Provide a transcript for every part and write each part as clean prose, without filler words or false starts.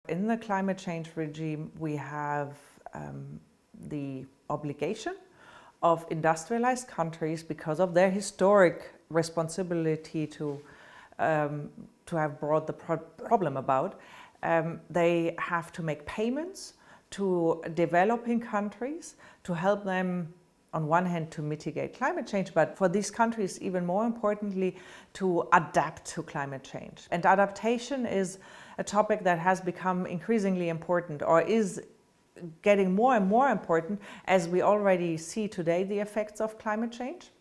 In the climate change regime, we have the obligation of industrialized countries, because of their historic responsibility to have brought the problem about, they have to make payments to developing countries to help them, on one hand, to mitigate climate change, but for these countries, even more importantly, to adapt to climate change. And adaptation is a topic that has become increasingly important, or is getting more and more important, as we already see today the effects of climate change.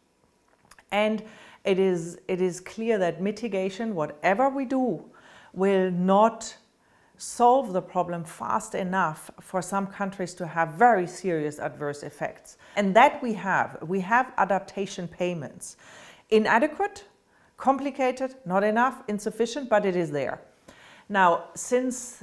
And it is clear that mitigation, whatever we do, will not solve the problem fast enough for some countries to have very serious adverse effects. And that we have adaptation payments. Inadequate, complicated, not enough, insufficient, but it is there. Now, since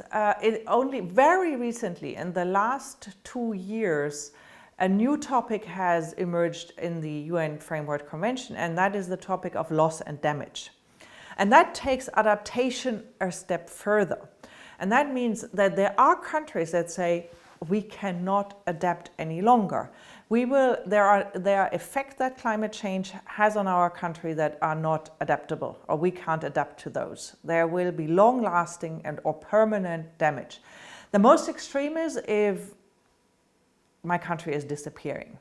only very recently, in the last 2 years, a new topic has emerged in the UN Framework Convention, and that is the topic of loss and damage. And that takes adaptation a step further. And that means that there are countries that say, we cannot adapt any longer. There are effects that climate change has on our country that are not adaptable, or we can't adapt to those. There will be long-lasting or permanent damage. The most extreme is if my country is disappearing,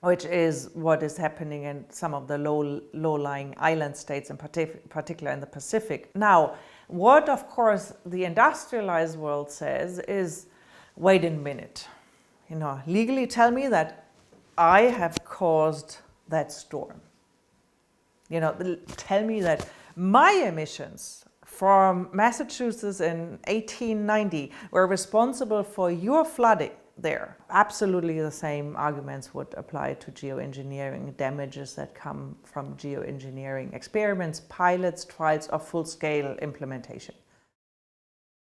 which is what is happening in some of the low-lying island states, in particular in the Pacific. Now, what, of course, the industrialized world says is, wait a minute, legally tell me that I have caused that storm. Tell me that my emissions from Massachusetts in 1890 were responsible for your flooding there. Absolutely the same arguments would apply to geoengineering, damages that come from geoengineering experiments, pilots, trials, or full-scale implementation.